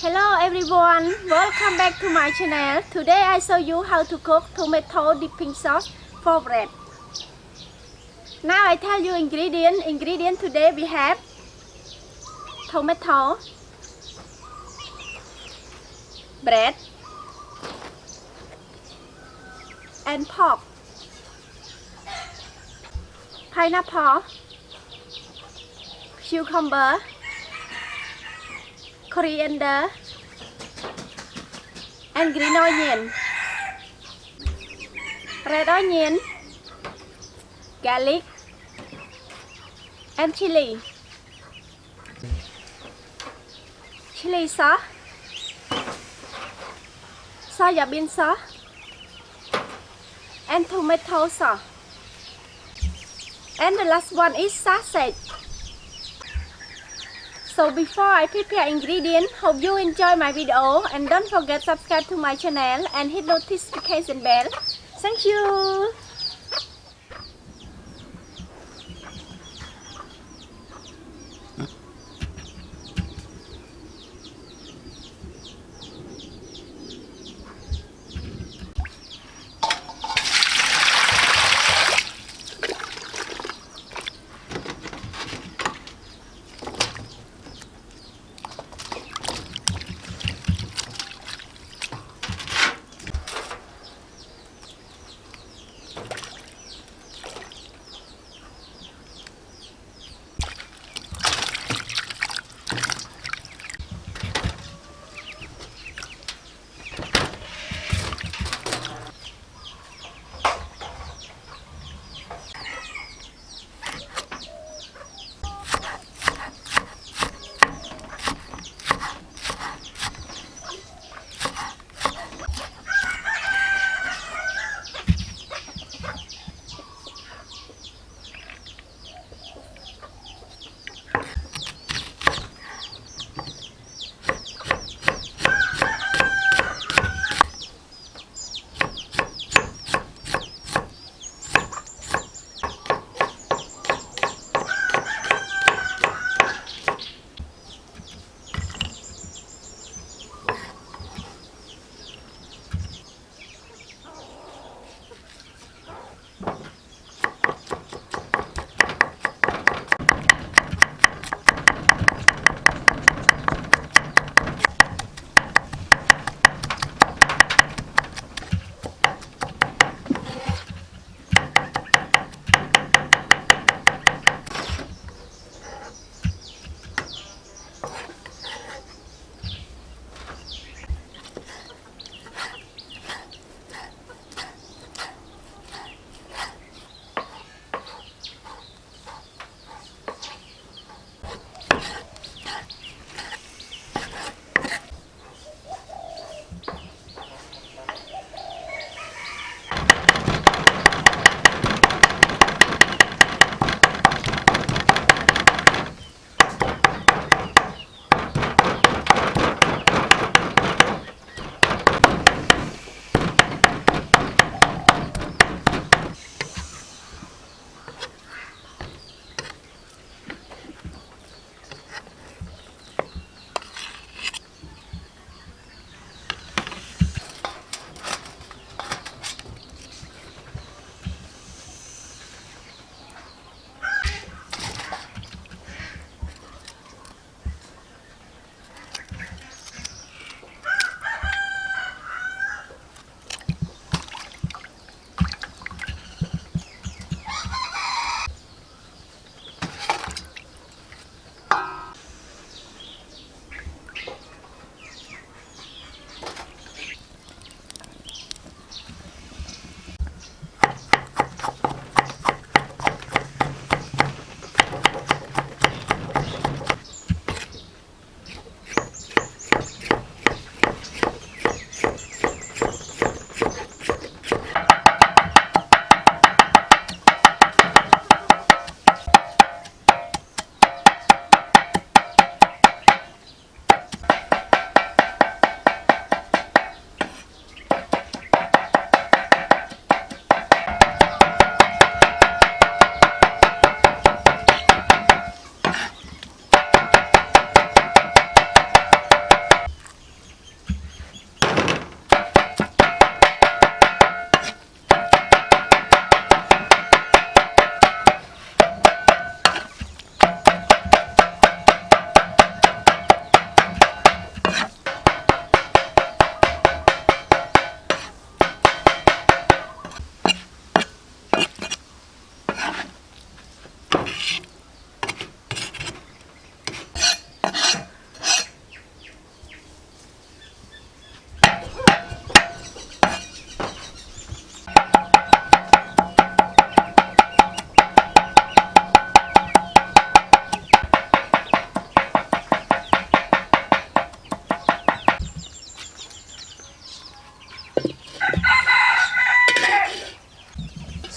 Hello everyone, welcome back to my channel. Today I show you how to cook tomato dipping sauce for bread. Now I tell you ingredient today we have tomato, bread and pork, pineapple, cucumber, coriander and green onion, red onion, garlic and chili sauce, soybean sauce and tomato sauce, and the last one is sausage. So before I prepare ingredients, hope you enjoy my video and don't forget subscribe to my channel and hit notification bell. Thank you.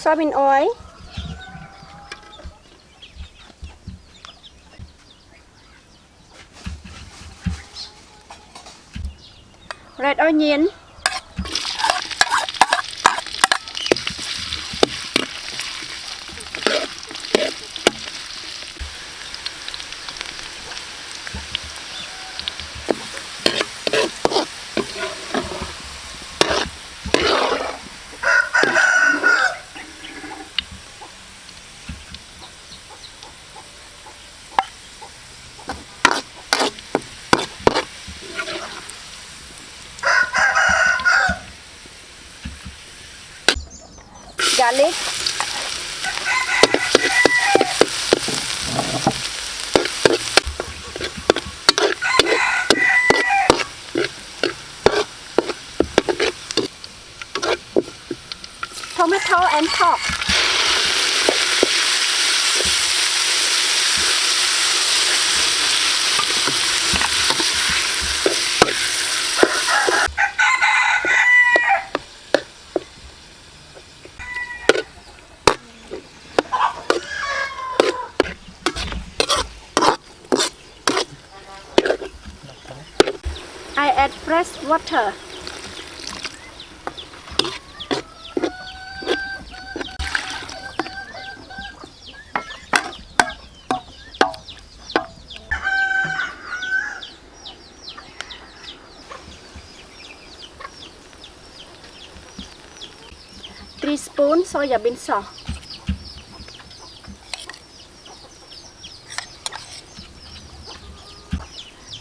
soybean oil, red onion, garlic, tomato and pork. I add fresh water. Three spoons soybean sauce.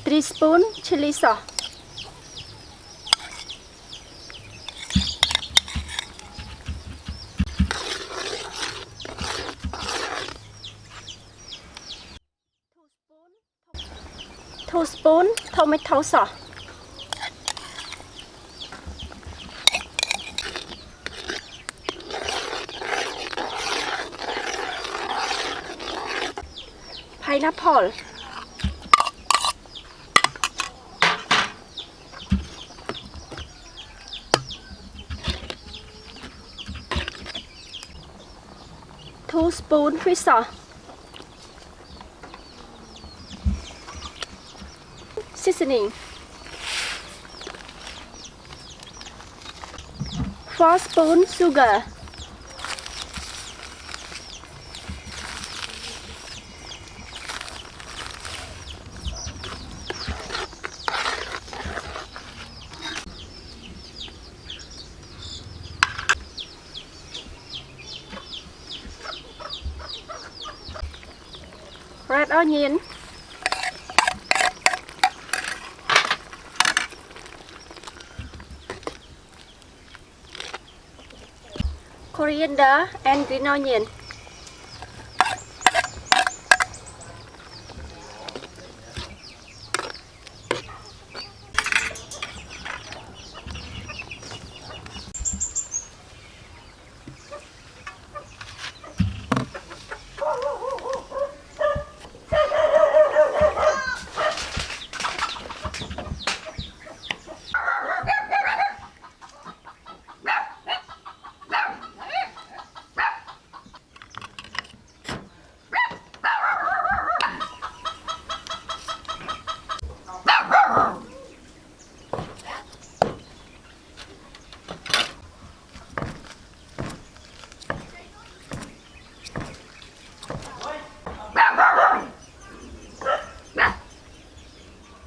3 spoons chili sauce. 2 spoons tomato sauce. pineapple. 2 spoons fish sauce. Seasoning. 4 spoons sugar. Red onion. Coriander and green onion.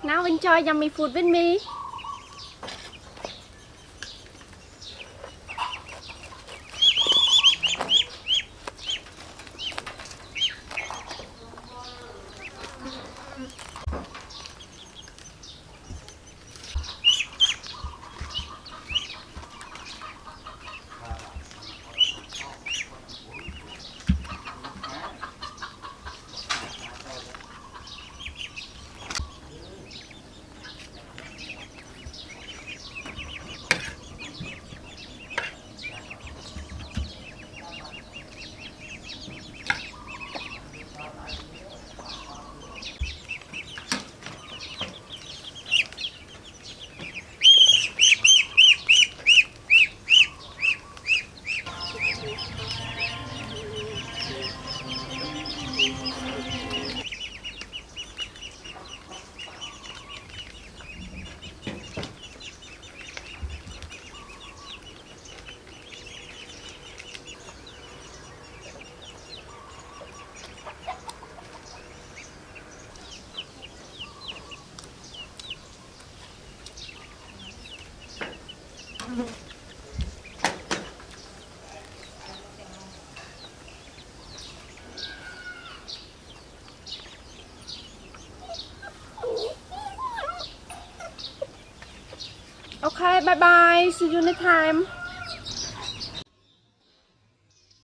Now enjoy yummy food with me. Okay, bye bye. See you next time.